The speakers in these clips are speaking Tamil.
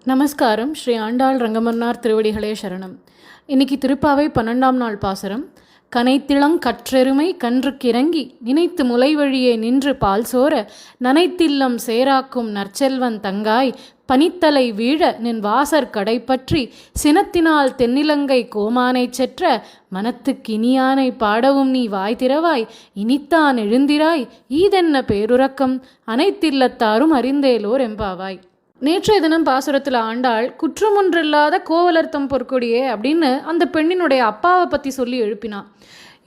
நமஸ்காரம். ஸ்ரீ ஆண்டாள் ரங்கமன்னார் திருவடிகளே சரணம். இன்னைக்கு திருப்பாவை 12ஆம் நாள் பாசுரம். கனைத்திளங் கற்றெருமை கன்றுக்கிறங்கி நினைத்து முலை வழியே நின்று பால் சோர நனைத்தில்லம் சேராக்கும் நற்செல்வன் தங்காய் பனித்தலை வீழ நின் வாசற் கடைப்பற்றி சினத்தினால் தென்னிலங்கை கோமானைச் செற்ற மனத்துக்கினியானை பாடவும் நீ வாய் திறவாய் இனித்தான் எழுந்திராய் ஈதென்ன பேருறக்கம் அனைத்தில்லத்தாரும் அறிந்தேலோர் எம்பாவாய். நேற்றைய தினம் பாசுரத்தில் ஆண்டாள் குற்றமொன்றில்லாத கோவலர்த்தம் பொற்கொடியே அப்படின்னு அந்த பெண்ணினுடைய அப்பாவை பற்றி சொல்லி எழுப்பினான்.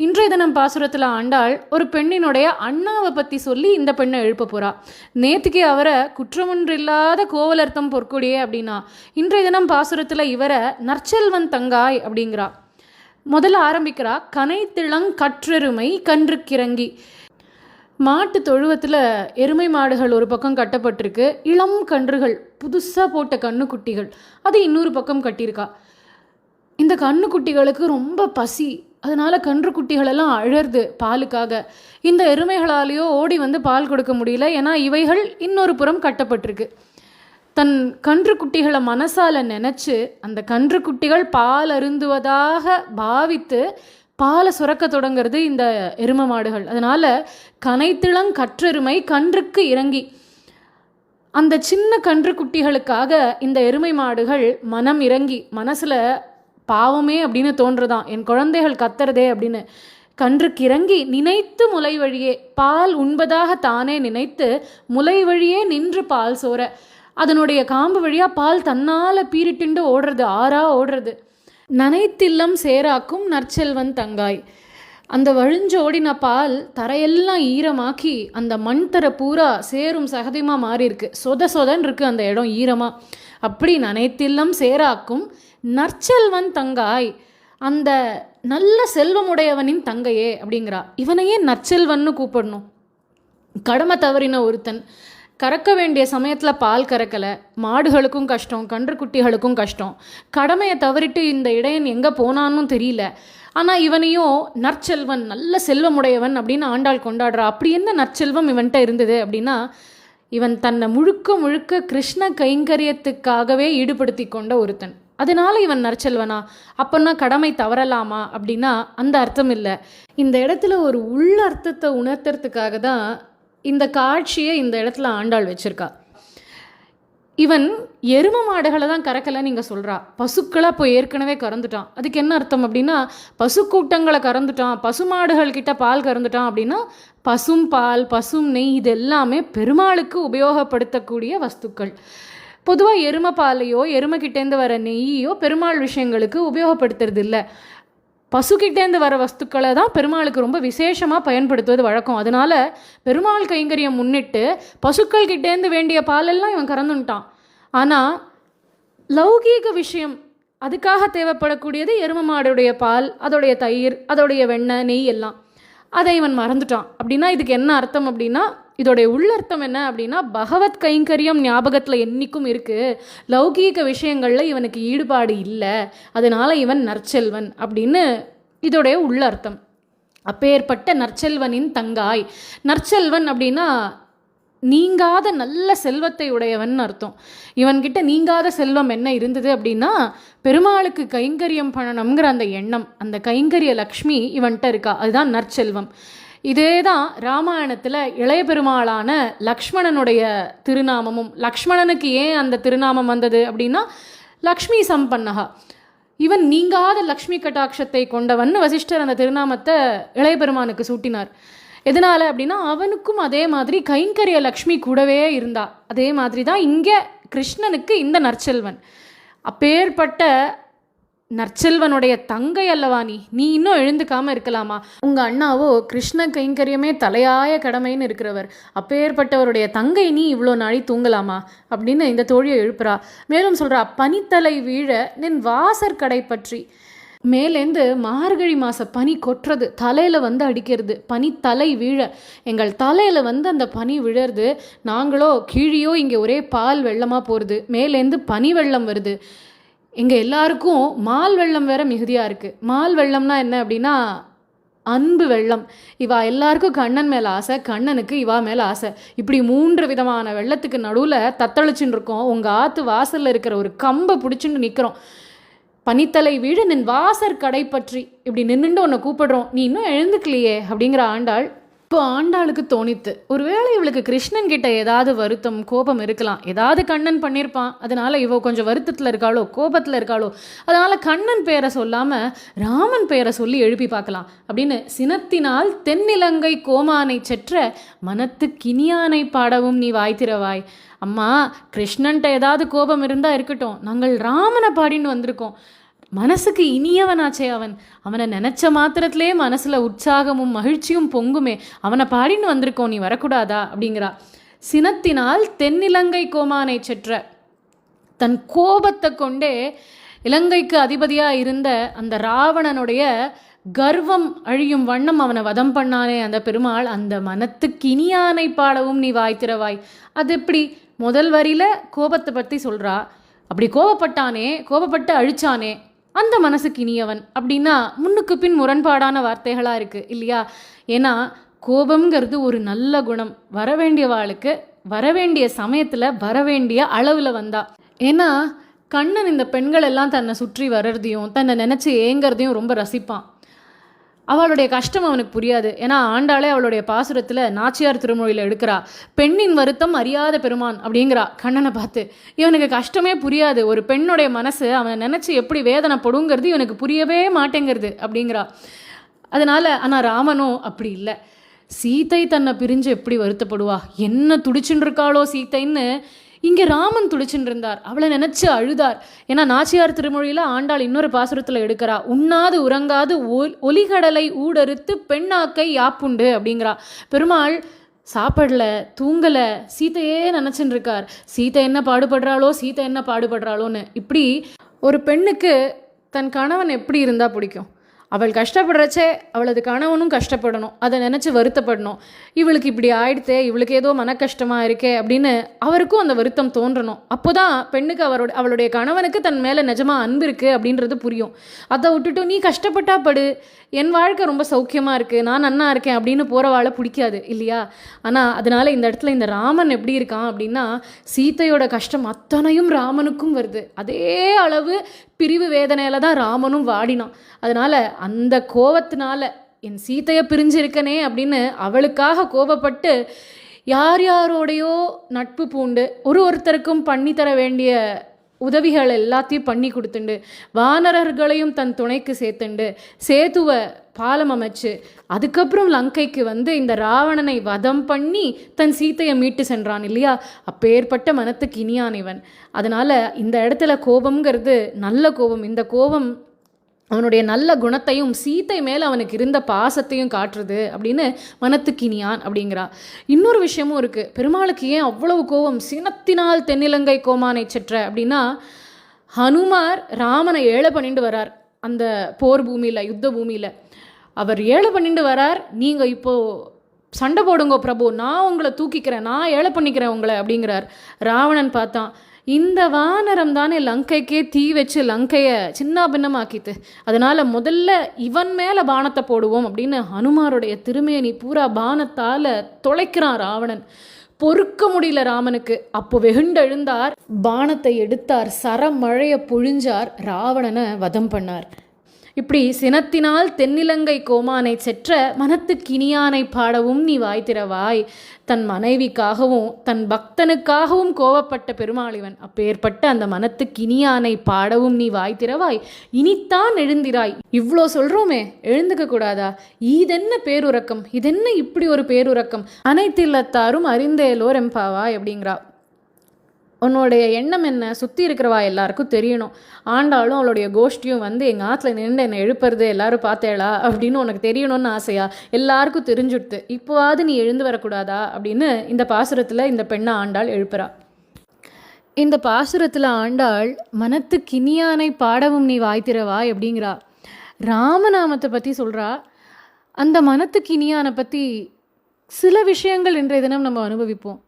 இன்றைய தினம் பாசுரத்தில் ஆண்டாள் ஒரு பெண்ணினுடைய அண்ணாவை பற்றி சொல்லி இந்த பெண்ணை எழுப்ப போகிறா. நேற்றுக்கே அவரை குற்றமொன்றில்லாத கோவலர்த்தம் பொற்கொடியே அப்படின்னா, இன்றைய தினம் பாசுரத்தில் இவரை நற்செல்வன் தங்காய் அப்படிங்கிறா. முதல்ல ஆரம்பிக்கிறா, கனைத்திளங் கற்றெருமை கன்றுக்கிறங்கி. மாட்டு தொழுவத்தில் எருமை மாடுகள் ஒரு பக்கம் கட்டப்பட்டிருக்கு, இளம் கன்றுகள் புதுசாக போட்ட கண்ணுக்குட்டிகள் அது இன்னொரு பக்கம் கட்டியிருக்கா. இந்த கண்ணுக்குட்டிகளுக்கு ரொம்ப பசி, அதனால் கன்றுக்குட்டிகளெல்லாம் அழறுது பாலுக்காக. இந்த எருமைகளாலேயோ ஓடி வந்து பால் கொடுக்க முடியல, ஏன்னா இவைகள் இன்னொரு புறம் கட்டப்பட்டிருக்கு. தன் கன்றுக்குட்டிகளை மனசால் நினச்சி அந்த கன்றுக்குட்டிகள் பால் அருந்துவதாக பாவித்து பாலை சுரக்க தொடங்கிறது இந்த எருமை மாடுகள். அதனால் கனைத்திளங் கற்றெருமை கன்றுக்கு இறங்கி அந்த சின்ன கன்றுக்குட்டிகளுக்காக இந்த எருமை மாடுகள் மனம் இறங்கி, மனசில் பாவமே அப்படின்னு தோன்றுதான், என் குழந்தைகள் கத்துறதே அப்படின்னு கன்றுக்கு இறங்கி நினைத்து முலை வழியே பால் உண்பதாக தானே நினைத்து முலை வழியே நின்று பால் சோர, அதனுடைய காம்பு வழியாக பால் தன்னால் பீரிட்டுண்டு ஓடுறது, ஆறா ஓடுறது. நனைத்தில்லம் சேராக்கும் நற்செல்வன் தங்காய். அந்த வழிஞ்சோடின பால் தரையெல்லாம் ஈரமாக்கி அந்த மண் தர பூரா சேரும் சகதியமாக மாறி இருக்கு, சொத சொதன் இருக்கு அந்த இடம் ஈரமாக. அப்படி நனைத்தில்லம் சேராக்கும் நற்செல்வன் தங்காய், அந்த நல்ல செல்வமுடையவனின் தங்கையே அப்படிங்கிறா. இவனையே நற்செல்வன்னு கூப்பிடணும். கடமை தவறின ஒருத்தன் கறக்க வேண்டிய சமயத்தில் பால் கறக்கலை, மாடுகளுக்கும் கஷ்டம், கன்றுக்குட்டிகளுக்கும் கஷ்டம். கடமையை தவறிட்டு இந்த இடையன் எங்கே போனான்னு தெரியல. ஆனால் இவனையும் நற்செல்வன் நல்ல செல்வமுடையவன் அப்படின்னு ஆண்டாள் கொண்டாடுறா. அப்படி என்ன நற்செல்வம் இவன்கிட்ட இருந்தது அப்படின்னா, இவன் தன்னை முழுக்க முழுக்க கிருஷ்ண கைங்கரியத்துக்காகவே ஈடுபடுத்தி கொண்ட ஒருத்தன். அதனால இவன் நற்செல்வனா? அப்போன்னா கடமை தவறலாமா அப்படின்னா அந்த அர்த்தம் இல்லை. இந்த இடத்துல ஒரு உள்ள அர்த்தத்தை உணர்த்துறதுக்காக தான் இந்த காட்சியை இந்த இடத்துல ஆண்டாள் வச்சிருக்கா. இவன் எரும மாடுகளை தான் கறக்கலை நீங்கள் சொல்கிறா, பசுக்களை இப்போ ஏற்கனவே கறந்துட்டான். அதுக்கு என்ன அர்த்தம் அப்படின்னா, பசு கூட்டங்களை கறந்துட்டான், பசு மாடுகள் கிட்ட பால் கறந்துட்டான் அப்படின்னா பசும் பால் பசும் நெய் இது எல்லாமே பெருமாளுக்கு உபயோகப்படுத்தக்கூடிய வஸ்துக்கள். பொதுவாக எருமை பாலையோ எருமைக்கிட்டேருந்து வர நெய்யோ பெருமாள் விஷயங்களுக்கு உபயோகப்படுத்துறது இல்லை. பசுக்கிட்டேருந்து வர வஸ்துக்களை தான் பெருமாளுக்கு ரொம்ப விசேஷமாக பயன்படுத்துவது வழக்கம். அதனால பெருமாள் கைங்கரியம் முன்னிட்டு பசுக்கள் கிட்டேருந்து வேண்டிய பாலெல்லாம் இவன் கறந்துட்டான். ஆனால் லௌகீக விஷயம் அதுக்காக தேவைப்படக்கூடியது எரும மாடுடைய பால், அதோடைய தயிர், அதோடைய வெண்ணெய், நெய் எல்லாம், அதை இவன் மறந்துட்டான். அப்படின்னா இதுக்கு என்ன அர்த்தம் அப்படின்னா, இதோடைய உள்ளர்த்தம் என்ன அப்படின்னா, பகவத் கைங்கரியம் ஞாபகத்தில் என்றைக்கும் இருக்குது, லௌகீக விஷயங்களில் இவனுக்கு ஈடுபாடு இல்லை, அதனால் இவன் நற்செல்வன் அப்படின்னு இதோடைய உள்ளர்த்தம். அப்பேற்பட்ட நற்செல்வனின் தங்காய். நற்செல்வன் அப்படின்னா நீங்காத நல்ல செல்வத்தை உடையவன் அர்த்தம். இவன்கிட்ட நீங்காத செல்வம் என்ன இருந்தது அப்படின்னா, பெருமாளுக்கு கைங்கரியம் பண்ணணுங்கிற அந்த எண்ணம், அந்த கைங்கரிய லக்ஷ்மி இவன்கிட்ட இருக்கா, அதுதான் நற்செல்வம். இதே தான் ராமாயணத்தில் இளைய பெருமாளான லக்ஷ்மணனுடைய திருநாமமும். லக்ஷ்மணனுக்கு ஏன் அந்த திருநாமம் வந்தது அப்படின்னா, லக்ஷ்மி சம்பன்னகா, இவன் நீங்காத லக்ஷ்மி கட்டாட்சத்தை கொண்டவன் வசிஷ்டர் அந்த திருநாமத்தை இளைய பெருமானுக்கு சூட்டினார். எதனால் அப்படின்னா, அவனுக்கும் அதே மாதிரி கைங்கரிய லக்ஷ்மி கூடவே இருந்தா. அதே மாதிரி தான் இங்கே கிருஷ்ணனுக்கு இந்த நற்செல்வன். அப்பேற்பட்ட நற்செல்வனுடைய தங்கை அல்லவா நீ இன்னும் எழுந்துக்காமல் இருக்கலாமா? உங்கள் அண்ணாவோ கிருஷ்ண கைங்கரியமே தலையாய கடமைன்னு இருக்கிறவர், அப்பேற்பட்டவருடைய தங்கை நீ இவ்வளோ நாளை தூங்கலாமா அப்படின்னு இந்த தோழியை எழுப்புறா. மேலும் சொல்கிறா, பனித்தலை வீழ நின் வாசற் கடை பற்றி. மேலேந்து மார்கழி மாத பனி கொட்டுறது, தலையில் வந்து அடிக்கிறது, பனி தலை வீழ, எங்கள் தலையில் வந்து அந்த பனி விழறது, நாங்களோ கீழியோ இங்கே ஒரே பால் வெள்ளமாக போகிறது, மேலேந்து பனி வெள்ளம் வருது, எங்கள் எல்லாருக்கும் மால் வெள்ளம் வேற மிகுதியாக இருக்குது. மால் வெள்ளம்னா என்ன அப்படின்னா, அன்பு வெள்ளம். இவா எல்லாருக்கும் கண்ணன் மேலே ஆசை, கண்ணனுக்கு இவா மேலே ஆசை. இப்படி 3 விதமான வெள்ளத்துக்கு நடுவில் தத்தளிச்சுன்னு இருக்கோம். உங்கள் ஆற்று வாசலில் இருக்கிற ஒரு கம்பை பிடிச்சிட்டு நிற்கிறோம். பனித்தலை வீடு நின் வாசற் கடை பற்றி இப்படி நின்றுண்டு உன்னை கூப்பிடுறோம், நீ இன்னும் எழுந்துக்கலையே அப்படிங்கிற ஆண்டாள். இப்போ ஆண்டாளுக்கு தோணித்து, ஒருவேளை இவளுக்கு கிருஷ்ணன் கிட்ட ஏதாவது வருத்தம் கோபம் இருக்கலாம், ஏதாவது கண்ணன் பண்ணியிருப்பான், அதனால இவ கொஞ்சம் வருத்தத்தில் இருக்காளோ கோபத்தில் இருக்காளோ, அதனால கண்ணன் பேரை சொல்லாமல் ராமன் பேரை சொல்லி எழுப்பி பார்க்கலாம் அப்படின்னு சினத்தினால் தென்னிலங்கை கோமானை செற்ற மனத்து கினியானை பாடவும் நீ வாய்த்திரவாய். அம்மா, கிருஷ்ணன்ட்ட ஏதாவது கோபம் இருந்தால் இருக்கட்டும், நாங்கள் ராமனை பாடின்னு வந்திருக்கோம். மனசுக்கு இனியவனாச்சே அவன், அவனை நினச்ச மாத்திரத்திலே மனசில் உற்சாகமும் மகிழ்ச்சியும் பொங்குமே, அவனை பாடின்னு வந்திருக்கோம், நீ வரக்கூடாதா அப்படிங்கிறா. சினத்தினால் தென்னிலங்கை கோமானை செற்ற, தன் கோபத்தை கொண்டே இலங்கைக்கு அதிபதியாக இருந்த அந்த ராவணனுடைய கர்வம் அழியும் வண்ணம் அவனை வதம் பண்ணானே அந்த பெருமாள், அந்த மனத்துக்கு இனியானை பாடவும் நீ வாய்த்திரவாய். அது எப்படி? முதல் வரியில் கோபத்தை பற்றி சொல்கிறா, அப்படி கோபப்பட்டானே, கோபப்பட்டு அழிச்சானே அந்த மனசுக்கு இனியவன் அப்படின்னா முன்னுக்கு பின் முரண்பாடான வார்த்தைகளாக இருக்குது இல்லையா? ஏன்னா கோபம்ங்கிறது ஒரு நல்ல குணம், வரவேண்டியவாளுக்கு வரவேண்டிய சமயத்தில் வரவேண்டிய அளவில் வந்தா. ஏன்னா கண்ணன் இந்த பெண்கள் எல்லாம் தன்னை சுற்றி வர்றதையும் தன்னை நினச்சி ஏங்கிறதையும் ரொம்ப ரசிப்பான். அவளுடைய கஷ்டம் அவனுக்கு புரியாது. ஏன்னா ஆண்டாளே அவளுடைய பாசுரத்தில் நாச்சியார் திருமொழியில் எடுக்கிறா, பெண்ணின் வருத்தம் அறியாத பெருமான் அப்படிங்கிறா கண்ணனை பார்த்து. இவனுக்கு கஷ்டமே புரியாது, ஒரு பெண்ணுடைய மனசு அவனை நினச்சி எப்படி வேதனைப்படுங்கிறது இவனுக்கு புரியவே மாட்டேங்கிறது அப்படிங்கிறா. அதனால் ஆனால் ராமனும் அப்படி இல்லை. சீத்தை தன்னை பிரிஞ்சு எப்படி வருத்தப்படுவா, என்ன துடிச்சுன்னு இருக்காளோ சீத்தைன்னு இங்கே ராமன் துடிச்சுட்டு இருந்தார், அவளை நினச்சி அழுதார். ஏன்னா நாச்சியார் திருமொழியில் ஆண்டாள் இன்னொரு பாசுரத்தில் எடுக்கிறா, உண்ணாது உறங்காது ஒலிகடலை ஊடறுத்து பெண்ணாக்கை யாப்புண்டு அப்படிங்கிறா. பெருமாள் சாப்பிடல, தூங்கலை, சீத்தையே நினச்சின்னு இருக்கார். சீத்தை என்ன பாடுபடுறாளோ, சீத்தை என்ன பாடுபடுறாளோன்னு. இப்படி ஒரு பெண்ணுக்கு தன் கணவன் எப்படி இருந்தால் பிடிக்கும்? அவள் கஷ்டப்படுறச்சே அவளது கணவனும் கஷ்டப்படணும், அதை நினச்சி வருத்தப்படணும். இவளுக்கு இப்படி ஆயிடுத்தே, இவளுக்கு ஏதோ மன கஷ்டமாக இருக்கே அப்படின்னு அவருக்கும் அந்த வருத்தம் தோன்றணும். அப்போ தான் பெண்ணுக்கு அவளுடைய கணவனுக்கு தன் மேலே நிஜமாக அன்பு இருக்குது அப்படின்றது புரியும். அதை விட்டுட்டு நீ கஷ்டப்பட்டா படு, என் வாழ்க்கை ரொம்ப சௌக்கியமாக இருக்குது, நான் நன்னா இருக்கேன் அப்படின்னு போகிறவாளை பிடிக்காது இல்லையா? ஆனால் அதனால் இந்த இடத்துல இந்த ராமன் எப்படி இருக்கான் அப்படின்னா, சீத்தையோட கஷ்டம் அத்தனையும் ராமனுக்கும் வருது. அதே அளவு பிரிவு வேதனையில் தான் ராமனும் வாடினான். அதனால் அந்த கோபத்தினால என் சீத்தையை பிரிஞ்சிருக்கனே அப்படின்னு அவளுக்காக கோபப்பட்டு யார் யாரோடையோ நட்பு பூண்டு ஒருத்தருக்கும் பண்ணித்தர வேண்டிய உதவிகள் எல்லாத்தையும் பண்ணி கொடுத்துண்டு வானரர்களையும் தன் துணைக்கு சேர்த்துண்டு சேதுவை பாலம் அமைச்சு அதுக்கப்புறம் லங்கைக்கு வந்து இந்த ராவணனை வதம் பண்ணி தன் சீத்தையை மீட்டு சென்றான் இல்லையா? அப்பேற்பட்ட மனத்துக்கு இனியான் இவன். அதனால் இந்த இடத்துல கோபம்ங்கிறது நல்ல கோபம். இந்த கோபம் அவனுடைய நல்ல குணத்தையும் சீத்தை மேலே அவனுக்கு இருந்த பாசத்தையும் காட்டுறது அப்படின்னு மனத்துக்கினியான் அப்படிங்கிறா. இன்னொரு விஷயமும் இருக்குது, பெருமாளுக்கு ஏன் அவ்வளவு கோபம்? சினத்தினால் தென்னிலங்கை கோமானை செற்ற அப்படின்னா, ஹனுமார் ராமனை ஏழை பண்ணிட்டு வரார் அந்த போர் பூமியில், யுத்த பூமியில். அவர் ஏழை பண்ணிட்டு வரார், நீங்கள் இப்போது சண்டை போடுங்க பிரபு, நான் உங்களை தூக்கிக்கிறேன், நான் ஏழை பண்ணிக்கிறேன் உங்களை அப்படிங்கிறார். ராவணன் பார்த்தான், இந்த வானரம் தானே லங்கைக்கே தீ வச்சு லங்கையை சின்ன பின்னமாக்கித்து, அதனால் முதல்ல இவன் மேலே பானத்தை போடுவோம் அப்படின்னு ஹனுமாருடைய திருமேனி பூரா பானத்தால் தொலைக்கிறான் ராவணன். பொறுக்க முடியல ராமனுக்கு. அப்போ வெகுண்டெழுந்தார், பானத்தை எடுத்தார், சரமழையை பொழிஞ்சார், ராவணனை வதம் பண்ணார். இப்படி சினத்தினால் தென்னிலங்கை கோமானை செற்ற மனத்துக்கினியானை பாடவும் நீ வாய்த்திரவாய். தன் மனைவிக்காகவும் தன் பக்தனுக்காகவும் கோவப்பட்ட பெருமாளிவன். அப்பேற்பட்ட அந்த மனத்துக்கினியானை பாடவும் நீ வாய்த்திரவாய், இனித்தான் எழுந்திராய். இவ்வளோ சொல்கிறோமே, எழுந்துக்க கூடாதா? இதென்ன பேருறக்கம், இதென்ன இப்படி ஒரு பேருறக்கம், அனைத்தில்லத்தாரும் அறிந்தேலோர் எம்பாவாய் அப்படிங்கிறா. உன்னோடைய எண்ணம் என்ன? சுற்றி இருக்கிறவா எல்லாருக்கும் தெரியணும். ஆண்டாலும் அவளுடைய கோஷ்டியும் வந்து எங்கள் ஆற்றுல நின்று என்னை எழுப்புறது எல்லாரும் பார்த்தேளா அப்படின்னு உனக்கு தெரியணும்னு ஆசையா? எல்லாருக்கும் தெரிஞ்சுடுத்து, இப்போவாது நீ எழுந்து வரக்கூடாதா அப்படின்னு இந்த பாசுரத்தில் இந்த பெண்ணை ஆண்டாள் எழுப்புறா. இந்த பாசுரத்தில் ஆண்டாள் மனத்துக்கினியானை பாடவும் நீ வாய்த்திரவா அப்படிங்கிறா. ராமநாமத்தை பற்றி சொல்கிறா. அந்த மனத்துக்கினியானை பற்றி சில விஷயங்கள் இன்றைய தினம் நம்ம அனுபவிப்போம்.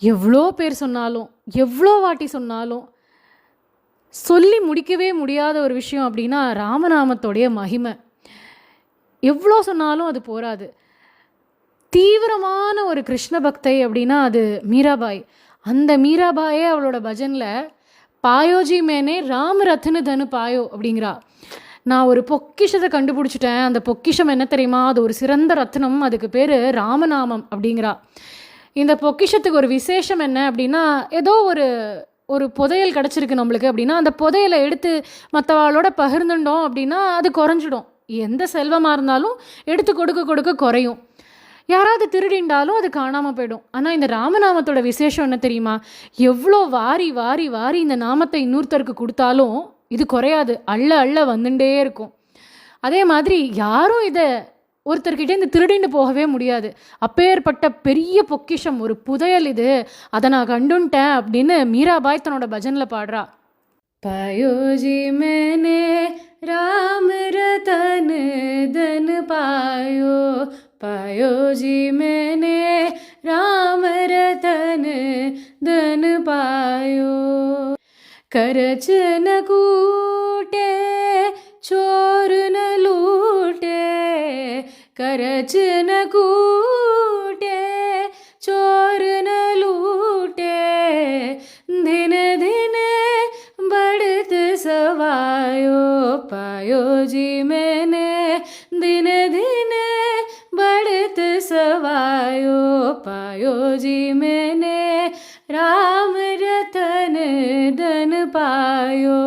எவ்வளோ பேர் சொன்னாலும், எவ்வளோ வாட்டி சொன்னாலும் சொல்லி முடிக்கவே முடியாத ஒரு விஷயம் அப்படின்னா ராமநாமத்தோடைய மகிமை. எவ்வளோ சொன்னாலும் அது போராது. தீவிரமான ஒரு கிருஷ்ண பக்தை அப்படின்னா அது மீராபாய். அந்த மீராபாயே அவளோட பஜனில் பாயோஜி மேனே ராம் ரத்னு தனு பாயோ அப்படிங்கிறா. நான் ஒரு பொக்கிஷத்தை கண்டுபிடிச்சிட்டேன், அந்த பொக்கிஷம் என்ன தெரியுமா, அது ஒரு சிறந்த ரத்னம், அதுக்கு பேர் ராமநாமம் அப்படிங்கிறா. இந்த பொக்கிஷத்துக்கு ஒரு விசேஷம் என்ன அப்படின்னா, ஏதோ ஒரு ஒரு புதையல் கிடச்சிருக்கு நம்மளுக்கு அப்படின்னா, அந்த புதையலை எடுத்து மற்றவாளோட பகிர்ந்துட்டோம் அப்படின்னா அது குறைஞ்சிடும். எந்த செல்வமாக இருந்தாலும் எடுத்து கொடுக்க கொடுக்க குறையும். யாராவது திருடிண்டாலும் அது காணாமல் போயிடும். ஆனால் இந்த ராமநாமத்தோட விசேஷம் என்ன தெரியுமா, எவ்வளோ வாரி வாரி வாரி இந்த நாமத்தை இன்னொருத்தருக்கு கொடுத்தாலும் இது குறையாது, அள்ள அள்ள வந்துட்டே இருக்கும். அதே மாதிரி யாரும் இதை ஒருத்தர்கிட்ட இந்த திருடின்னு போகவே முடியாது. அப்பேற்பட்ட பெரிய பொக்கிஷம், ஒரு புதையல் இது, அதை நான் கண்டுன்ட்டேன் அப்படின்னு மீராபாய் தன்னோட பஜனில் பாடுறா. பாயோஜி மேனே ராம் ரத்தன் தன் பாயோ, பாயோஜி மேனே ராम रतन धन पायो, करच न कूटे चोर न लूटे, करच न कूटे चोर न लूटे, दिन दिन बढ़त सवायो, पायो जी मैंने दिन दिन बढ़त सवायो, पायो जी मैंने राम रतन धन पायो,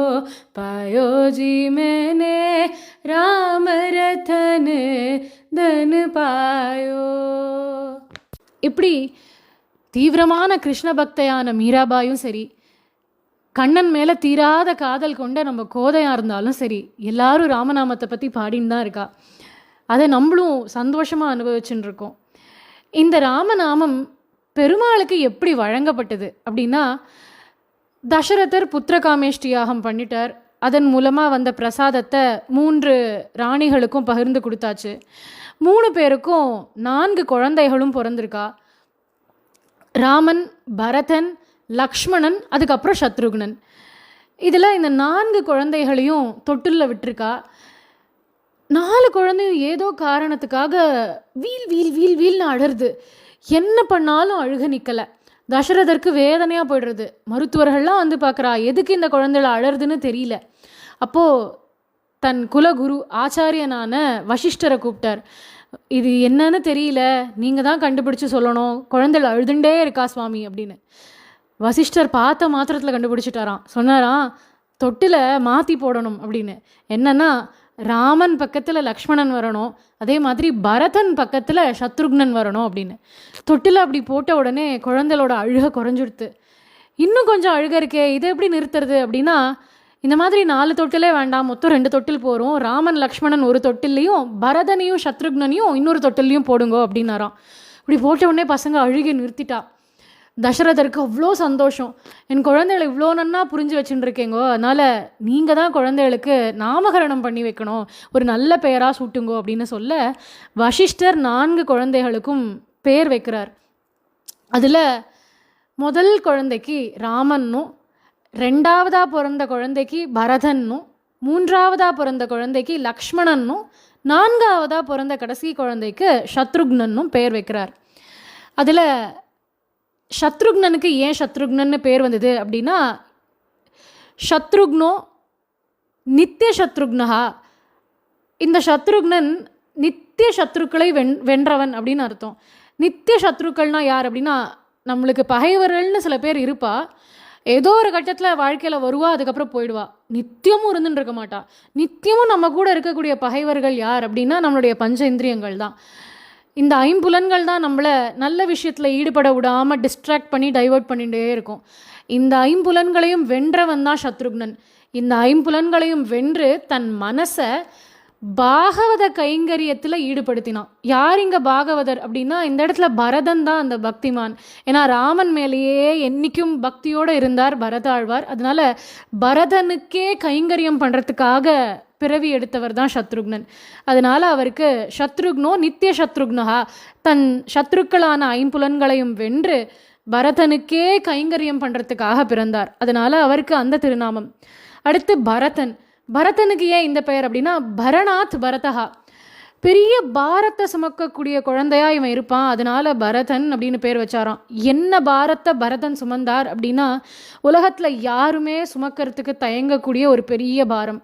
पायो जी मैंने राम रतन धन पायो. இப்படி தீவிரமான கிருஷ்ண பக்தையான மீராபாயும் சரி, கண்ணன் மேலே தீராத காதல் கொண்ட நம்ம கோதையாக இருந்தாலும் சரி, எல்லாரும் ராமநாமத்தை பற்றி பாடின்னு தான் இருக்கா. அதை நம்மளும் சந்தோஷமாக அனுபவிச்சுன்னு இருக்கோம். இந்த ராமநாமம் பெருமாளுக்கு எப்படி வழங்கப்பட்டது அப்படின்னா, தசரதர் புத்திரகாமேஷ்டி யாகம் பண்ணிட்டார். அதன் மூலமாக வந்த பிரசாதத்தை 3 ராணிகளுக்கும் பகிர்ந்து கொடுத்தாச்சு. 3 பேருக்கும் 4 குழந்தைகளும் பிறந்திருக்கா. ராமன், பரதன், லக்ஷ்மணன், அதுக்கப்புறம் சத்ருக்னன். இதில் இந்த 4 குழந்தைகளையும் தொட்டிலில் விட்டுருக்கா. 4 குழந்தையும் ஏதோ காரணத்துக்காக வீல் வீல் வீல் வீல்னு அழறுது. என்ன பண்ணாலும் அழுக நிற்கலை. தசரதற்கு வேதனையாக போய்டுறது. மருத்துவர்கள்லாம் வந்து பார்க்குறா, எதுக்கு இந்த குழந்தைகளை அழறுதுன்னு தெரியல. அப்போது தன் குலகுரு ஆச்சாரியனான வசிஷ்டரை கூப்பிட்டார். இது என்னன்னு தெரியல, நீங்கள் தான் கண்டுபிடிச்சி சொல்லணும், குழந்தைகள் அழுதுண்டே இருக்கா சுவாமி அப்படின்னு. வசிஷ்டர் பார்த்த மாத்திரத்தில் கண்டுபிடிச்சிட்டாராம். சொன்னாராம், தொட்டில் மாற்றி போடணும் அப்படின்னு. என்னன்னா, ராமன் பக்கத்தில் லக்ஷ்மணன் வரணும், அதே மாதிரி பரதன் பக்கத்தில் சத்ருக்னன் வரணும் அப்படின்னு. தொட்டில் அப்படி போட்ட உடனே குழந்தைகளோட அழுக குறைஞ்சிடுத்து. இன்னும் கொஞ்சம் அழுக இருக்கே, இதை எப்படி நிறுத்துறது அப்படின்னா, இந்த மாதிரி 4 தொட்டிலே வேண்டாம், மொத்தம் 2 தொட்டில் போகிறோம். ராமன் லக்ஷ்மணன் ஒரு தொட்டிலையும் பரதனையும் சத்ருக்னனையும் இன்னொரு தொட்டிலையும் போடுங்கோ அப்படின்னாராம். இப்படி போட்ட உடனே பசங்க அழுகை நிறுத்திட்டா. தசரதருக்கு அவ்வளோ சந்தோஷம். என் குழந்தைகளை இவ்வளோ நன்னா புரிஞ்சு வச்சுட்டு இருக்கேங்கோ, அதனால் நீங்கள் தான் குழந்தைகளுக்கு நாமகரணம் பண்ணி வைக்கணும், ஒரு நல்ல பெயராக சூட்டுங்கோ அப்படின்னு சொல்ல, வசிஷ்டர் 4 குழந்தைகளுக்கும் பேர் வைக்கிறார். அதில் முதல் குழந்தைக்கு ராமன்னும், 2ஆவதாக பிறந்த குழந்தைக்கு பரதன்னும், 3ஆவதாக பிறந்த குழந்தைக்கு லக்ஷ்மணன்னும், 4ஆவதாக பிறந்த கடைசி குழந்தைக்கு சத்ருக்னன்னும் பேர் வைக்கிறார். அதில் சத்ருக்னனுக்கு ஏன் சத்ருக்னன்னு பேர் வந்தது அப்படின்னா, சத்ருக்னோ நித்திய சத்ருக்னஹா, இந்த சத்ருக்னன் நித்திய சத்ருக்களை வென்றவன் அப்படின்னு அர்த்தம். நித்திய சத்ருக்கள்னால் யார் அப்படின்னா, நம்மளுக்கு பகைவர்கள்னு சில பேர் இருப்பா, ஏதோ ஒரு கட்டத்தில் வாழ்க்கையில் வருவா, அதுக்கப்புறம் போயிடுவா, நித்தியமும் இருந்துன்னு இருக்க மாட்டா. நித்தியமும் நம்ம கூட இருக்கக்கூடிய பகைவர்கள் யார் அப்படின்னா நம்மளுடைய பஞ்ச இந்திரியங்கள் தான். இந்த 5 புலன்கள் தான் நம்மளை நல்ல விஷயத்தில் ஈடுபட விடாமல் டிஸ்ட்ராக்ட் பண்ணி டைவர்ட் பண்ணிகிட்டே இருக்கும். இந்த 5 புலன்களையும் வென்றவன் தான் சத்ருக்னன். இந்த 5 புலன்களையும் வென்று தன் மனசை பாகவத கைங்கரியத்தில் ஈடுபடுத்தினான். யார் இங்கே பாகவதர் அப்படின்னா, இந்த இடத்துல பரதன் தான் அந்த பக்திமான். ஏன்னா ராமன் மேலேயே என்றைக்கும் பக்தியோடு இருந்தார் பரதாழ்வார். அதனால பரதனுக்கே கைங்கரியம் பண்ணுறதுக்காக பிறவி எடுத்தவர் தான் சத்ருக்னன். அதனால் அவருக்கு சத்ருக்னோ நித்திய சத்ருக்னஹா, தன் சத்ருக்களான 5 புலன்களையும் வென்று பரதனுக்கே கைங்கரியம் பண்ணுறதுக்காக பிறந்தார். அதனால் அவருக்கு அந்த திருநாமம். அடுத்து பரதன். பரதனுக்கு ஏன் இந்த பெயர் அப்படின்னா, பரணாத் பரதஹா, பெரிய பாரத்தை சுமக்கக்கூடிய குழந்தையா இவன் இருப்பான், அதனால பரதன் அப்படின்னு பேர் வச்சாராம். என்ன பாரத்தை பரதன் சுமந்தார் அப்படின்னா, உலகத்தில் யாருமே சுமக்கிறதுக்கு தயங்கக்கூடிய ஒரு பெரிய பாரம்,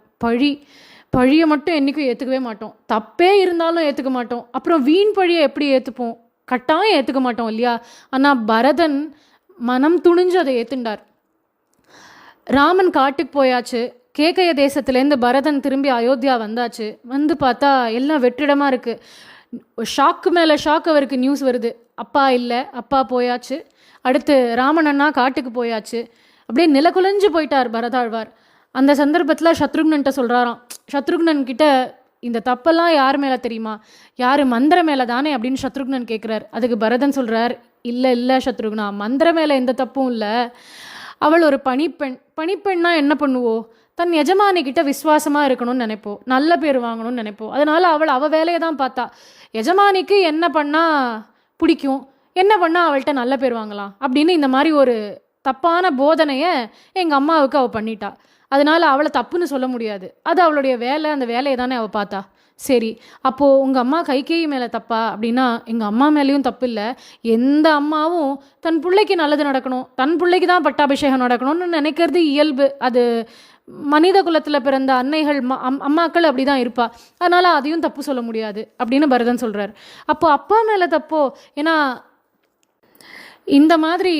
பழியை மட்டும் என்றைக்கும் ஏற்றுக்கவே மாட்டோம். தப்பே இருந்தாலும் ஏற்றுக்க மாட்டோம். அப்புறம் வீண் பழியை எப்படி ஏற்றுப்போம்? கட்டாயம் ஏற்றுக்க மாட்டோம் இல்லையா? ஆனால் பரதன் மனம் துணிஞ்சு அதை ஏற்றுண்டார். ராமன் காட்டுக்கு போயாச்சு. கேகய தேசத்துலேருந்து பரதன் திரும்பி அயோத்தியா வந்தாச்சு. வந்து பார்த்தா எல்லாம் வெற்றிடமாக இருக்குது. ஷாக்கு மேலே ஷாக் அவருக்கு நியூஸ் வருது. அப்பா இல்லை, அப்பா போயாச்சு. அடுத்து ராமன் அண்ணா காட்டுக்கு போயாச்சு. அப்படியே நிலக்குலைஞ்சு போயிட்டார் பரதாழ்வார். அந்த சந்தர்ப்பத்தில் சத்ருக்னன்ட்ட சொல்கிறாராம். சத்ருக்னன் கிட்ட இந்த தப்பெல்லாம் யார் மேலே தெரியுமா? யார் மந்திர மேலே தானே அப்படின்னு சத்ருக்னன் கேட்குறார். அதுக்கு பரதன் சொல்கிறார், இல்லை சத்ருக்னா, மந்திர மேலே எந்த தப்பும் இல்லை. அவள் ஒரு பணிப்பெண்ணா என்ன பண்ணுவோம்? தன் எஜமானிக்கிட்ட விசுவாசமாக இருக்கணும்னு நினைப்போம், நல்ல பேர் வாங்கணும்னு நினைப்போம். அதனால் அவள் வேலையை தான் பார்த்தா. எஜமானிக்கு என்ன பண்ணால் பிடிக்கும், என்ன பண்ணால் அவள்கிட்ட நல்ல பேர் வாங்கலாம் அப்படின்னு இந்த மாதிரி ஒரு தப்பான போதனையை எங்கள் அம்மாவுக்கு அவள் பண்ணிட்டா. அதனால் அவளை தப்புன்னு சொல்ல முடியாது. அது அவளுடைய வேலை, அந்த வேலையை தானே அவள் பார்த்தா. சரி, அப்போது உங்கள் அம்மா கைகேயி மேலே தப்பா அப்படின்னா, எங்கள் அம்மா மேலேயும் தப்பு இல்லை. எந்த அம்மாவும் தன் பிள்ளைக்கு நல்லது நடக்கணும், தன் பிள்ளைக்கு தான் பட்டாபிஷேகம் நடக்கணும்னு நினைக்கிறது இயல்பு. அது மனித குலத்தில் பிறந்த அன்னைகள் அம்மாக்கள் அப்படி தான் இருப்பா. அதனால் அதையும் தப்பு சொல்ல முடியாது அப்படின்னு பரதன் சொல்கிறார். அப்போது அப்பா மேலே தப்போ? ஏன்னா இந்த மாதிரி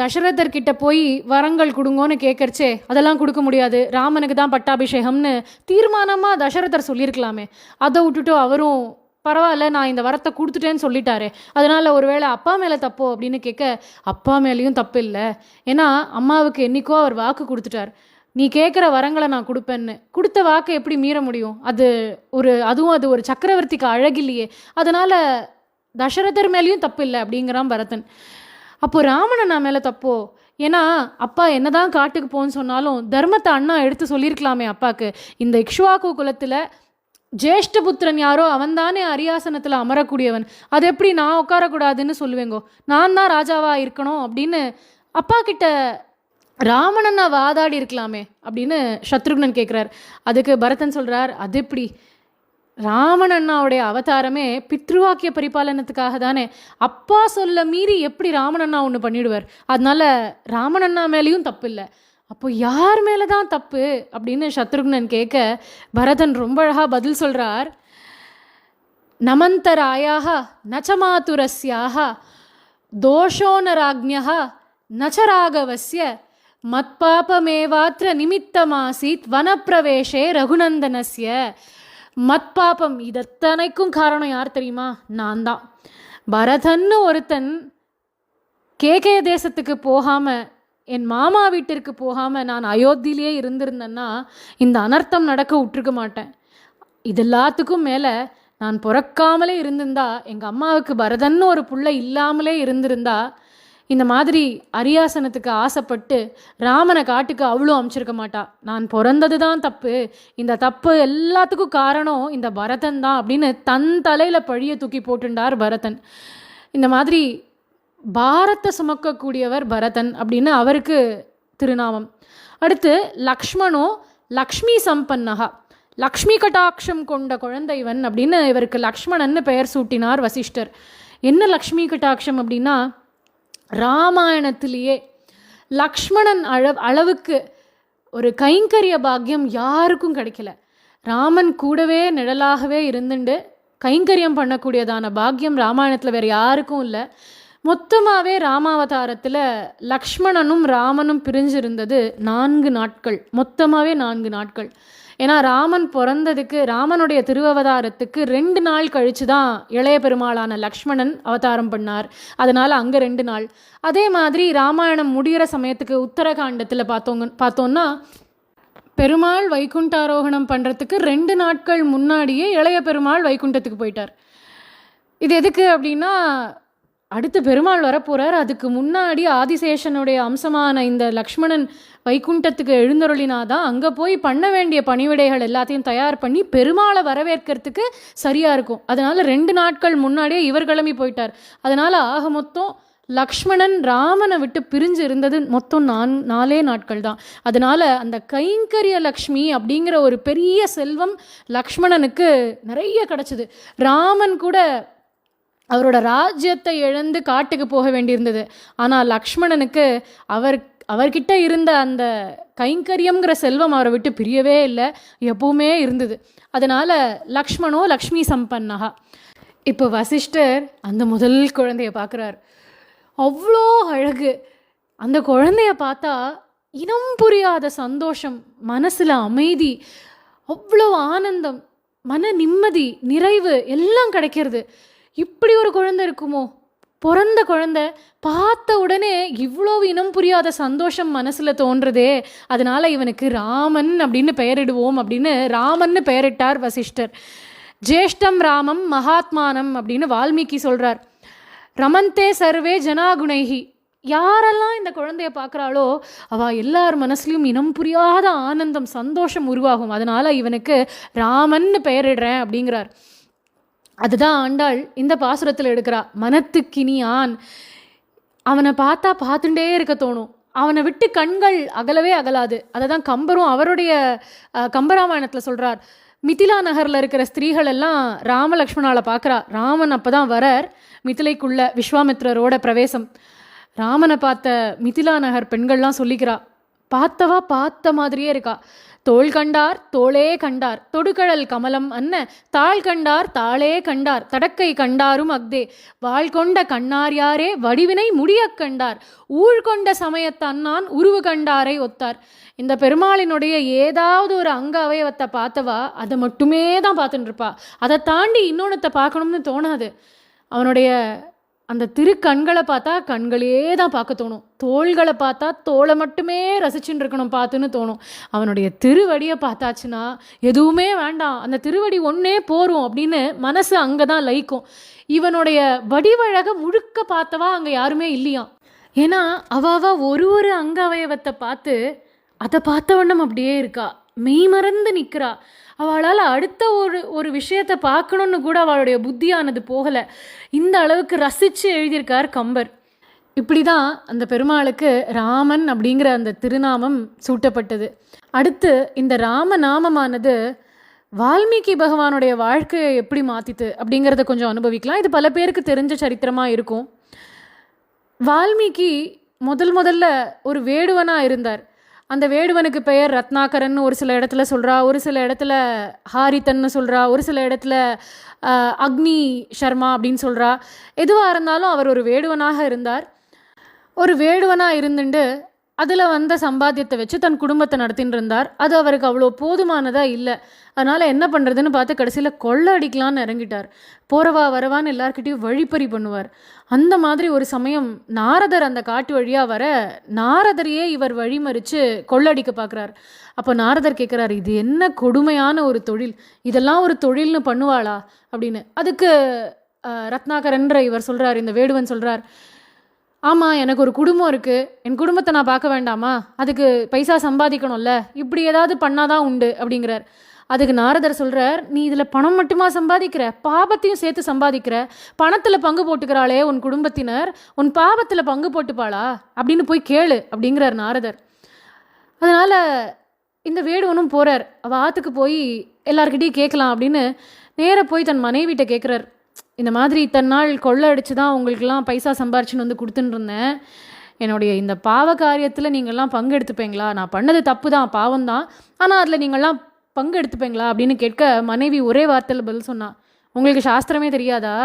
தசரதர்கிட்ட போய் வரங்கள் கொடுங்கோன்னு கேட்கறச்சே அதெல்லாம் கொடுக்க முடியாது, ராமனுக்கு தான் பட்டாபிஷேகம்னு தீர்மானமாக தசரதர் சொல்லியிருக்கலாமே. அதை விட்டுட்டு அவரும் பரவாயில்ல நான் இந்த வரத்தை கொடுத்துட்டேன்னு சொல்லிட்டாரே, அதனால் ஒருவேளை அப்பா மேலே தப்போ அப்படின்னு கேட்க, அப்பா மேலேயும் தப்பு இல்லை. ஏன்னா அம்மாவுக்கு என்றைக்கோ அவர் வாக்கு கொடுத்துட்டார், நீ கேட்குற வரங்களை நான் கொடுப்பேன்னு. கொடுத்த வாக்கை எப்படி மீற முடியும்? அதுவும் அது ஒரு சக்கரவர்த்திக்கு அழகில்லையே. அதனால் தசரதர் மேலேயும் தப்பு இல்லை அப்படிங்கிறான் பரதன். அப்போது ராமன் நான் மேலே தப்போ? ஏன்னா அப்பா என்னதான் காட்டுக்கு போன்னு சொன்னாலும் தர்மத்தை அண்ணா எடுத்து சொல்லியிருக்கலாமே அப்பாவுக்கு. இந்த இக்ஷ்வாக்கு குலத்தில் ஜேஷ்டபுத்திரன் யாரோ அவன்தானே அரியாசனத்தில் அமரக்கூடியவன், அது எப்படி நான் உட்காரக்கூடாதுன்னு சொல்லுவேங்கோ? நான் தான் ராஜாவாக இருக்கணும் அப்படின்னு அப்பா கிட்ட ராமனண்ணா வாதாடி இருக்கலாமே அப்படின்னு சத்ருக்னன் கேட்குறார். அதுக்கு பரதன் சொல்கிறார், அது எப்படி? ராமன் அண்ணாவுடைய அவதாரமே பித்ருவாக்கிய பரிபாலனத்துக்காக தானே. அப்பா சொல்ல மீறி எப்படி ராமன் அண்ணா ஒன்று பண்ணிடுவார்? அதனால ராமன் அண்ணா மேலேயும் தப்பு இல்லை. அப்போ யார் மேலே தான் தப்பு அப்படின்னு சத்ருக்னன் கேட்க பரதன் ரொம்ப அழகாக பதில் சொல்கிறார். நமந்தராயாக நச்சமாதுரஸ்யாக தோஷோனராஜ்ஞா நச்சராகவஸ்ய மத்பாபமேவாத்ர நிமித்தமாசீத் வனப்பிரவேஷே ரகுநந்தனஸ்ய. மத்பாபம் இதத்தனைக்கும் காரணம் யார் தெரியுமா? நான் தான். பரதன்னு ஒருத்தன் கேகய தேசத்துக்கு போகாமல், என் மாமா வீட்டிற்கு போகாமல் நான் அயோத்தியிலேயே இருந்திருந்தேன்னா இந்த அனர்த்தம் நடக்க விட்டுருக்க மாட்டேன். இது எல்லாத்துக்கும் மேலே நான் பிறக்காமலே இருந்திருந்தா, எங்கள் அம்மாவுக்கு பரதன்னு ஒரு புள்ள இல்லாமலே இருந்திருந்தா இந்த மாதிரி அரியாசனத்துக்கு ஆசைப்பட்டு ராமனை காட்டுக்கு அவளும் அமைச்சிருக்க மாட்டா. நான் பிறந்தது தான் தப்பு, இந்த தப்பு எல்லாத்துக்கும் காரணம் இந்த பரதன் தான் அப்படின்னு தன் தலையில் பழியை தூக்கி போட்டுண்டார் பரதன். இந்த மாதிரி பாரத்தை சுமக்கக்கூடியவர் பரதன் அப்படின்னு அவருக்கு திருநாமம். அடுத்து லக்ஷ்மணோ லக்ஷ்மி சம்பன்னகா, லக்ஷ்மி கட்டாட்சம் கொண்ட குழந்தைவன் அப்படின்னு இவருக்கு லக்ஷ்மணன்னு பெயர் சூட்டினார் வசிஷ்டர். என்ன லக்ஷ்மி கட்டாட்சம் அப்படின்னா, ராமாயணத்திலேயே லக்ஷ்மணன் அளவுக்கு ஒரு கைங்கரிய பாக்கியம் யாருக்கும் கிடைக்கல. ராமன் கூடவே நிழலாகவே இருந்துண்டு கைங்கரியம் பண்ணக்கூடியதான பாக்கியம் ராமாயணத்தில் வேறு யாருக்கும் இல்லை. மொத்தமாகவே ராமாவதாரத்தில் லக்ஷ்மணனும் ராமனும் பிரிஞ்சிருந்தது 4 நாட்கள், மொத்தமாகவே 4 நாட்கள். ஏன்னா ராமன் பிறந்ததுக்கு, ராமனுடைய திருவவதாரத்துக்கு 2 நாள் கழித்து தான் இளைய பெருமாளான லக்ஷ்மணன் அவதாரம் பண்ணார். அதனால் அங்கே 2 நாள். அதே மாதிரி ராமாயணம் முடிகிற சமயத்துக்கு உத்தரகாண்டத்தில் பார்த்தோன்னா பெருமாள் வைகுண்டாரோகணம் பண்ணுறதுக்கு 2 நாட்கள் முன்னாடியே இளைய பெருமாள் வைகுண்டத்துக்கு போயிட்டார். இது எதுக்கு அப்படின்னா, அடுத்து பெருமாள் வரப்போகிறார், அதுக்கு முன்னாடி ஆதிசேஷனுடைய அம்சமான இந்த லக்ஷ்மணன் வைகுண்டத்துக்கு எழுந்தருளினாதான் அங்கே போய் பண்ண வேண்டிய பணிவிடைகள் எல்லாத்தையும் தயார் பண்ணி பெருமாளை வரவேற்கிறதுக்கு சரியாக இருக்கும். அதனால் 2 நாட்கள் முன்னாடியே இவர் கிளம்பி போயிட்டார். அதனால் ஆக மொத்தம் லக்ஷ்மணன் ராமனை விட்டு பிரிஞ்சு இருந்தது மொத்தம் 4 நாட்கள் தான். அதனால் அந்த கைங்கரிய லக்ஷ்மி அப்படிங்கிற ஒரு பெரிய செல்வம் லக்ஷ்மணனுக்கு நிறைய கிடச்சிது. ராமன் கூட அவரோட ராஜ்யத்தை இழந்து காட்டுக்கு போக வேண்டியிருந்தது. ஆனால் லக்ஷ்மணனுக்கு அவர்கிட்ட இருந்த அந்த கைங்கரியம்ங்கிற செல்வம் அவரை விட்டு பிரியவே இல்லை, எப்பவுமே இருந்தது. அதனால் லக்ஷ்மணோ லக்ஷ்மி சம்பன்னகா. இப்போ வசிஷ்டர் அந்த முதல் குழந்தைய பார்க்குறார். அவ்வளோ அழகு. அந்த குழந்தைய பார்த்தா இனம் புரியாத சந்தோஷம், மனசில் அமைதி, அவ்வளோ ஆனந்தம், மன நிம்மதி, நிறைவு எல்லாம் கிடைக்கிறது. இப்படி ஒரு குழந்தை இருக்குமோ? பிறந்த குழந்தை பார்த்த உடனே இவ்வளோ இனம் புரியாத சந்தோஷம் மனசில் தோன்றுதே, அதனால் இவனுக்கு ராமன் அப்படின்னு பெயரிடுவோம் அப்படின்னு ராமன்னு பெயரிட்டார் வசிஷ்டர். ஜேஷ்டம் ராமம் மகாத்மானம் அப்படின்னு வால்மீகி சொல்கிறார். ரமந்தே சர்வே ஜனாகுணைகி. யாரெல்லாம் இந்த குழந்தைய பார்க்குறாளோ அவள் எல்லார் மனசுலையும் இனம் புரியாத ஆனந்தம், சந்தோஷம் உருவாகும். அதனால் இவனுக்கு ராமன்னு பெயரிடுறேன் அப்படிங்கிறார். அதுதான் ஆண்டாள் இந்த பாசுரத்தில் எடுக்கிறா. மனத்துக்கினியான். அவனை பார்த்தா பார்த்துட்டே இருக்க தோணும், அவனை விட்டு கண்கள் அகலவே அகலாது. அதை தான் கம்பரும் அவருடைய கம்பராமாயணத்தில் சொல்கிறார். மிதிலா நகரில் இருக்கிற ஸ்திரீகள் எல்லாம் ராமலக்ஷ்மணாவை பார்க்குறா. ராமன் அப்போ தான் வரார் மிதிலைக்குள்ள, விஸ்வாமித்ரரோட பிரவேசம். ராமனை பார்த்த மிதிலா நகர் பெண்கள்லாம் சொல்லிக்கிறா, பார்த்தவா பார்த்த மாதிரியே இருக்கா. தோள் கண்டார் தோளே கண்டார், தொடுகழல் கமலம் அன்ன தாள் கண்டார் தாளே கண்டார், தடக்கை கண்டாரும் அக்தே வாழ் கொண்ட கண்ணார் யாரே வடிவினை முடிய கண்டார், ஊழ் கொண்ட சமயத்தன்னான் உருவு கண்டாரை ஒத்தார். இந்த பெருமாளினுடைய ஏதாவது ஒரு அங்க அவயவத்தை பார்த்தவா அதை மட்டுமே தான் பார்த்துட்டு இருப்பா. அதை தாண்டி இன்னொன்னத்தை பார்க்கணும்னு தோணாது. அவனுடைய அந்த திருக்கண்களை பார்த்தா கண்களே தான் பார்க்க தோணும், தோள்களை பார்த்தா தோளை மட்டுமே ரசிச்சுட்டு இருக்கணும் பார்த்துன்னு தோணும். அவனுடைய திருவடியை பார்த்தாச்சுன்னா எதுவுமே வேண்டாம், அந்த திருவடி ஒன்றே போரும் அப்படின்னு மனசு அங்கே தான் லயிக்கும். இவனுடைய வடிவழக முழுக்க பார்த்தவா அங்கே யாருமே இல்லையாம். ஏன்னா அவ ஒரு அங்க அவயவத்தை பார்த்து அதை பார்த்த வண்ணம் அப்படியே இருக்கா, மெய்மறந்து நிற்கிறா. அவளால் அடுத்த ஒரு விஷயத்தை பார்க்கணுன்னு கூட அவளுடைய புத்தியானது போகலை. இந்த அளவுக்கு ரசித்து எழுதியிருக்கார் கம்பர். இப்படி தான் அந்த பெருமாளுக்கு ராமன் அப்படிங்கிற அந்த திருநாமம் சூட்டப்பட்டது. அடுத்து இந்த ராமநாமமானது வால்மீகி பகவானுடைய வாழ்க்கையை எப்படி மாற்றித்து அப்படிங்கிறத கொஞ்சம் அனுபவிக்கலாம். இது பல பேருக்கு தெரிஞ்ச சரித்திரமாக இருக்கும். வால்மீகி முதல்ல ஒரு வேடுவனாக இருந்தார். அந்த வேடுவனுக்கு பெயர் ரத்னாகரன் ஒரு சில இடத்துல சொல்கிறா, ஒரு சில இடத்துல ஹாரித்தன்னு சொல்கிறா, ஒரு சில இடத்துல அக்னி சர்மா அப்படின்னு சொல்கிறா. எதுவாக இருந்தாலும் அவர் ஒரு வேடுவனாக இருந்தார். ஒரு வேடுவனாக இருந்துட்டு அதில் வந்த சம்பாத்தியத்தை வச்சு தன் குடும்பத்தை நடத்தின்னு இருந்தார். அது அவருக்கு அவ்வளோ போதுமானதாக இல்லை. அதனால் என்ன பண்ணுறதுன்னு பார்த்து கடைசியில் கொள்ளை அடிக்கலான்னு இறங்கிட்டார். போகிறவா வரவான்னு எல்லார்கிட்டையும் வழிப்பறி பண்ணுவார். அந்த மாதிரி ஒரு சமயம் நாரதர் அந்த காட்டு வழியாக வர நாரதரையே இவர் வழிமறித்து கொள்ளடிக்க பார்க்குறார். அப்போ நாரதர் கேட்குறாரு, இது என்ன கொடுமையான ஒரு தொழில், இதெல்லாம் ஒரு தொழில்னு பண்ணுவாளா அப்படின்னு. அதுக்கு ரத்னாகரன்ற இவர் சொல்கிறார், இந்த வேடுவன் சொல்கிறார், ஆமாம் எனக்கு ஒரு குடும்பம் இருக்குது, என் குடும்பத்தை நான் பார்க்க வேண்டாமா, அதுக்கு பைசா சம்பாதிக்கணும்ல, இப்படி ஏதாவது பண்ணாதான் உண்டு அப்படிங்கிறார். அதுக்கு நாரதர் சொல்கிறார், நீ இதில் பணம் மட்டுமா சம்பாதிக்கிற, பாபத்தையும் சேர்த்து சம்பாதிக்கிற, பணத்தில் பங்கு போட்டுக்கிறாளே உன் குடும்பத்தினர், உன் பாபத்தில் பங்கு போட்டுப்பாளா அப்படின்னு போய் கேளு அப்படிங்கிறார் நாரதர். அதனால் இந்த வேடுவனும் போகிறார். அவள் ஆற்றுக்கு போய் எல்லார்கிட்டையும் கேட்கலாம் அப்படின்னு நேராக போய் தன் மனைவிட்ட கேட்குறார். இந்த மாதிரி இத்தனை நாள் கொள்ளை அடித்து தான் உங்களுக்கெல்லாம் பைசா சம்பாரிச்சுன்னு வந்து கொடுத்துன்னு இருந்தேன், என்னுடைய இந்த பாவ காரியத்தில் நீங்கள்லாம் பங்கு எடுத்துப்பீங்களா, நான் பண்ணது தப்பு தான், பாவம் தான், ஆனால் அதில் நீங்கள்லாம் பங்கு எடுத்துப்பீங்களா அப்படின்னு கேட்க மனைவி ஒரே வார்த்தையில் பதில் சொன்னான், உங்களுக்கு சாஸ்திரமே தெரியாதா,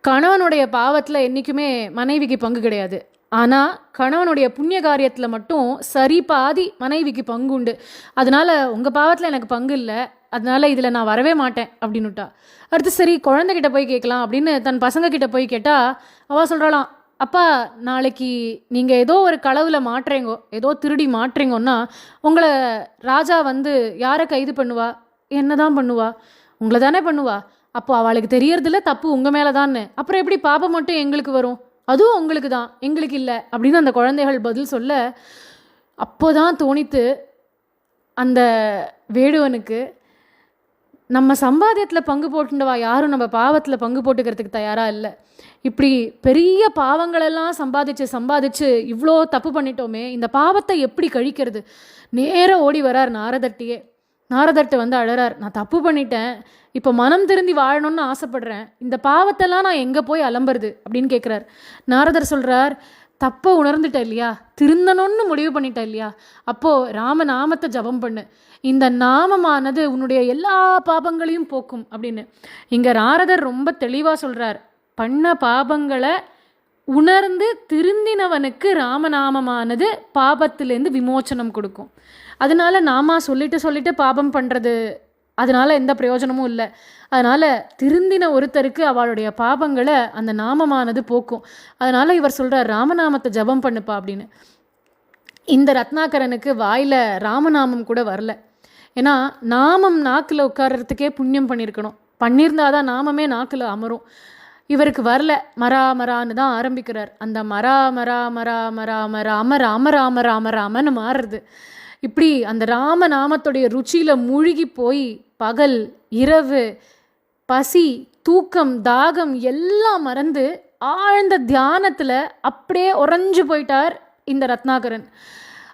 கணவனுடைய பாவத்தில் என்றைக்குமே மனைவிக்கு பங்கு கிடையாது, ஆனால் கணவனுடைய புண்ணிய காரியத்தில் மட்டும் சரி பாதி மனைவிக்கு பங்கு உண்டு, அதனால் உங்கள் பாவத்தில் எனக்கு பங்கு இல்லை, அதனால் இதில் நான் வரவே மாட்டேன் அப்படின்னுட்டா. அடுத்து சரி குழந்தைகிட்ட போய் கேட்கலாம் அப்படின்னு தன் பசங்கக்கிட்ட போய் கேட்டால் அவள் சொல்கிறாளாம், அப்பா நாளைக்கு நீங்கள் ஏதோ ஒரு களவில் மாட்டுறீங்கோ, ஏதோ திருடி மாட்டுறீங்கன்னா உங்களை ராஜா வந்து யாரை கைது பண்ணுவா, என்ன தான் பண்ணுவா, உங்களை தானே பண்ணுவா, அப்போ அவளுக்கு தெரியறதில்ல தப்பு உங்கள் மேலே தான்னு, அப்புறம் எப்படி பாப்பம் மட்டும் எங்களுக்கு வரும், அதுவும் உங்களுக்கு தான் எங்களுக்கு இல்லை அப்படின்னு அந்த குழந்தைகள் பதில் சொல்ல, அப்போதான் தோணித்து அந்த வேடுவனுக்கு நம்ம சம்பாத்தியத்தில் பங்கு போட்டுண்டவா யாரும் நம்ம பாவத்தில் பங்கு போட்டுக்கிறதுக்கு தயாராக இல்லை. இப்படி பெரிய பாவங்களெல்லாம் சம்பாதிச்சு இவ்வளோ தப்பு பண்ணிட்டோமே, இந்த பாவத்தை எப்படி கழிக்கிறது? நேராக ஓடி வரார் நாரதர்ட்டியே. நாரதர்ட்டு வந்து அழறார், நான் தப்பு பண்ணிட்டேன், இப்போ மனம் திருந்தி வாழணும்னு ஆசைப்படுறேன், இந்த பாவத்தெல்லாம் நான் எங்கே போய் அலம்புறது அப்படின்னு கேட்குறார். நாரதர் சொல்கிறார், தப்பை உணர்ந்துட்ட இல்லையா, திருந்தணும்னு முடிவு பண்ணிட்ட இல்லையா, அப்போது ராமநாமத்தை ஜபம் பண்ணு, இந்த நாமமானது உன்னுடைய எல்லா பாபங்களையும் போக்கும் அப்படின்னு. இங்கே நாரதர் ரொம்ப தெளிவாக சொல்கிறார், பண்ண பாபங்களை உணர்ந்து திருந்தினவனுக்கு ராமநாமமானது பாபத்திலேருந்து விமோச்சனம் கொடுக்கும். அதனால நாம சொல்லிட்டு பாபம் பண்ணுறது அதனால் எந்த பிரயோஜனமும் இல்லை. அதனால் திருந்தின ஒருத்தருக்கு அவளுடைய பாபங்களை அந்த நாமமானது போக்கும். அதனால் இவர் சொல்கிறார், ராமநாமத்தை ஜபம் பண்ணுப்பா அப்படின்னு. இந்த ரத்னாகரனுக்கு வாயில் ராமநாமம் கூட வரல. ஏன்னா நாமம் நாக்கில் உட்கார்றதுக்கே புண்ணியம் பண்ணியிருந்தாதான் நாமமே நாக்கில் அமரும். இவருக்கு வரல, மராமரான்னு தான் ஆரம்பிக்கிறார். அந்த மராமராமன்னு மாறுறது. இப்படி அந்த ராமநாமத்துடைய ருச்சியில் மூழ்கி போய் பகல் இரவு பசி தூக்கம் தாகம் எல்லாம் மறந்து ஆழ்ந்த தியானத்தில் அப்படியே உறைஞ்சு போயிட்டார் இந்த ரத்னாகரன்.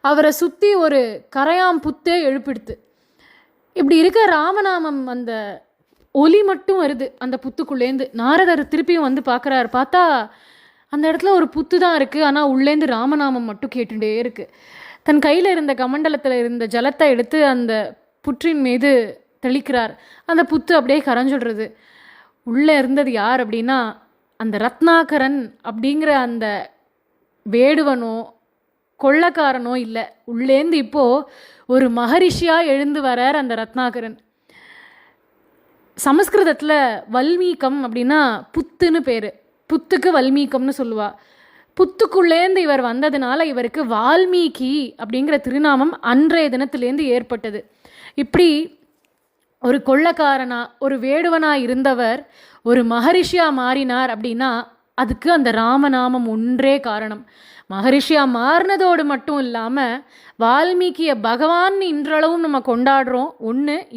அவரை சுற்றி ஒரு கரையாம் புத்தே எழுப்பிடுத்து. இப்படி இருக்க ராமநாமம் அந்த ஒலி மட்டும் வருது அந்த புத்துக்குள்ளேருந்து. நாரதர் திருப்பியும் வந்து பார்க்குறாரு. பார்த்தா அந்த இடத்துல ஒரு புத்து தான் இருக்குது, ஆனால் உள்ளேந்து ராமநாமம் மட்டும் கேட்டுட்டே இருக்குது. தன் கையில் இருந்த கமண்டலத்தில் இருந்த ஜலத்தை எடுத்து அந்த புற்றின் மீது தெளிக்கிறார். அந்த புத்து அப்படியே கரைஞ்சுடுறது. உள்ளே இருந்தது யார் அப்படின்னா அந்த ரத்னாகரன் அப்படிங்கிற அந்த வேடுவனோ கொள்ளக்காரனோ இல்லை. உள்ளேந்து இப்போது ஒரு மகரிஷியாக எழுந்து வரார் அந்த ரத்னாகரன். சமஸ்கிருதத்தில் வல்மீகம் அப்படின்னா புத்துன்னு பேர். புத்துக்கு வல்மீகம்னு சொல்லுவா. புத்துக்குள்ளேந்து இவர் வந்ததுனால இவருக்கு வால்மீகி அப்படிங்கிற திருநாமம் அன்றைய தினத்திலேருந்து ஏற்பட்டது. இப்படி ஒரு கொள்ளக்காரனா ஒரு வேடுவனா இருந்தவர் ஒரு மகரிஷியாக மாறினார் அப்படின்னா அதுக்கு அந்த ராமநாமம் ஒன்றே காரணம். மகரிஷியாக மாறினதோடு மட்டும் இல்லாமல் வால்மீகியை பகவான் இன்றளவும் நம்ம கொண்டாடுறோம்.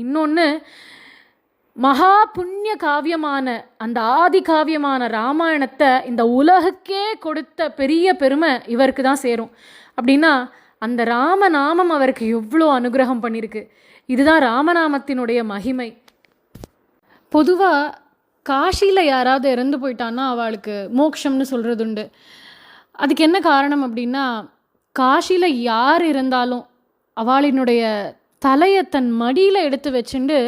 இன்னொன்று மகா புண்ணிய காவியமான அந்த ஆதி காவியமான ராமாயணத்தை இந்த உலகுக்கே கொடுத்த பெரிய பெருமை இவருக்கு தான் சேரும். அப்படின்னா அந்த ராமநாமம் அவருக்கு எவ்வளோ அனுகிரகம் பண்ணியிருக்கு. இதுதான் ராமநாமத்தினுடைய மகிமை. பொதுவாக காஷியில் யாராவது இறந்து போயிட்டான்னா அவளுக்கு மோட்சம்னு சொல்கிறது உண்டு. அதுக்கு என்ன காரணம் அப்படின்னா, காஷியில் யார் இருந்தாலும் அவளினுடைய தலையை தன் மடியில் எடுத்து வச்சுண்டு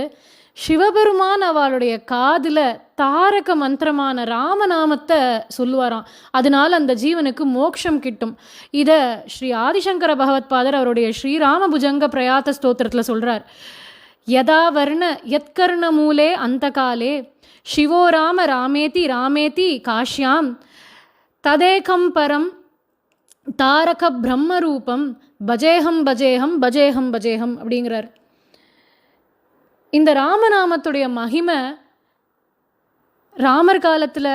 சிவபெருமான் அவளுடைய காதில் தாரக மந்திரமான ராமநாமத்தை சொல்லுவாராம். அதனால் அந்த ஜீவனுக்கு மோட்சம் கிட்டும். இதை ஸ்ரீ ஆதிசங்கர பகவத்பாதர் அவருடைய ஸ்ரீராம புஜங்க பிரயாத்த ஸ்தோத்திரத்தில் சொல்கிறார். யதா வர்ண யத்கர்ண மூலே அந்த காலே சிவோ ராம ராமேதி காஷ்யாம் ததேகம் பரம் தாரக பிரம்மரூபம் பஜேகம் அப்படிங்கிறார். இந்த ராமநாமத்துடைய மகிமை ராமர் காலத்தில்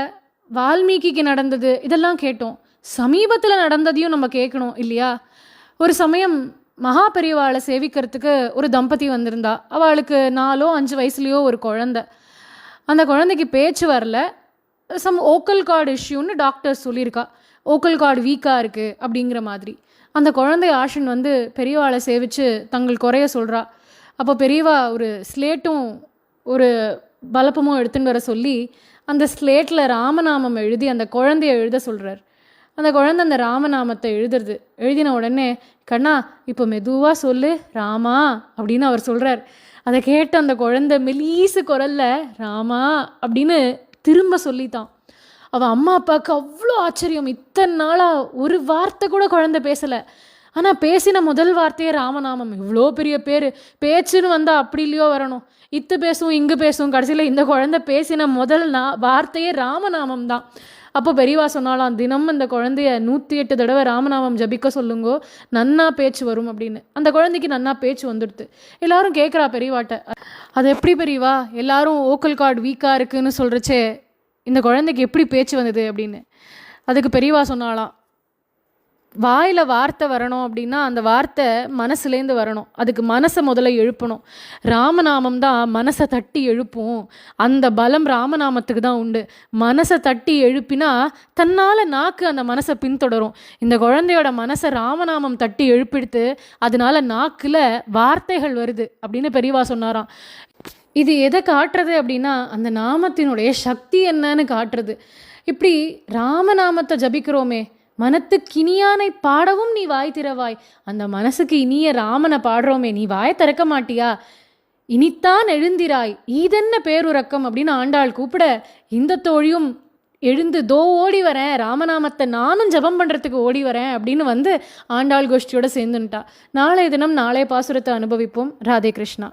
வால்மீகிக்கு நடந்தது இதெல்லாம் கேட்டோம். சமீபத்தில் நடந்ததையும் நம்ம கேட்கணும் இல்லையா? ஒரு சமயம் மகா பெரியவாளை சேவிக்கிறதுக்கு ஒரு தம்பதி வந்திருந்தா. அவளுக்கு 4-5 வயசுலேயோ ஒரு குழந்தை. அந்த குழந்தைக்கு பேச்சு வரல. ஓக்கல் கார்டு இஷ்யூன்னு டாக்டர் சொல்லியிருக்கா. ஓக்கல் கார்டு வீக்காக இருக்குது அப்படிங்கிற மாதிரி. அந்த குழந்தை ஆஷன் வந்து பெரியவாளை சேவித்து தங்கள் குறைய சொல்கிறா. அப்போ பெரியவா ஒரு ஸ்லேட்டும் ஒரு பலப்பமும் எடுத்துன்னு வர சொல்லி அந்த ஸ்லேட்டில் ராமநாமம் எழுதி அந்த குழந்தைய எழுத சொல்கிறார். அந்த குழந்தை அந்த ராமநாமத்தை எழுதின உடனே, கண்ணா இப்போ மெதுவாக சொல்லு ராமா அப்படின்னு அவர் சொல்கிறார். அதை கேட்ட அந்த குழந்தை மெலீசு குரல்ல ராமா அப்படின்னு திரும்ப சொல்லித்தான். அவள் அம்மா அப்பாவுக்கு அவ்வளோ ஆச்சரியம். இத்தனை நாளாக ஒரு வார்த்தை கூட குழந்தை பேசலை. ஆனால் பேசின முதல் வார்த்தையே ராமநாமம். இவ்வளோ பெரிய பேச்சுன்னு வந்தால் அப்படி இல்லையோ வரணும். பேசும் இங்கு பேசும். கடைசியில் இந்த குழந்தை பேசின முதல் வார்த்தையே ராமநாமம் தான். அப்போ பெரியவா சொன்னாலாம், தினம் இந்த குழந்தைய 108 தடவை ராமநாமம் ஜபிக்க சொல்லுங்கோ, நன்னா பேச்சு வரும் அப்படின்னு. அந்த குழந்தைக்கு நன்னா பேச்சு வந்துடுது. எல்லாரும் கேட்குறா பெரியவாட்ட, அது எப்படி பெரியவா எல்லாரும் ஓக்கல் கார்டு வீக்காக இருக்குன்னு சொல்கிறச்சே இந்த குழந்தைக்கு எப்படி பேச்சு வந்தது அப்படின்னு. அதுக்கு பெரியவா சொன்னாலாம், வாயில் வார்த்தை வரணும் அப்படின்னா அந்த வார்த்தை மனசுலேருந்து வரணும். அதுக்கு மனசை முதல்ல எழுப்பணும். ராமநாமம் தான் மனசை தட்டி எழுப்பும். அந்த பலம் ராமநாமத்துக்கு தான் உண்டு. மனசை தட்டி எழுப்பினா தன்னால் நாக்கு அந்த மனசை பின்தொடரும். இந்த குழந்தையோட மனசை ராமநாமம் தட்டி எழுப்பிடுத்து, அதனால நாக்கில் வார்த்தைகள் வருது அப்படின்னு பெரியவா சொன்னாராம். இது எதை காட்டுறது அப்படின்னா அந்த நாமத்தினுடைய சக்தி என்னன்னு காட்டுறது. இப்படி ராமநாமத்தை ஜபிக்கிறோமே, மனத்துக்கு இனியானை பாடவும் நீ வாய் திறவாய். அந்த மனசுக்கு இனிய ராமனை பாடுறோமே, நீ வாய் திறக்க மாட்டியா? இனித்தான் எழுந்திராய் ஈதென்ன பேருறக்கம் அப்படின்னு ஆண்டாள் கூப்பிட, இந்த தோழியும் எழுந்து தோ ஓடி வரேன், ராமநாமத்தை நானும் ஜபம் பண்ணுறதுக்கு ஓடி வரேன் அப்படின்னு வந்து ஆண்டாள் கோஷ்டியோட சேர்ந்துட்டா. நாளைய தினம் நாளைய பாசுரத்தை அனுபவிப்போம். ராதே கிருஷ்ணா.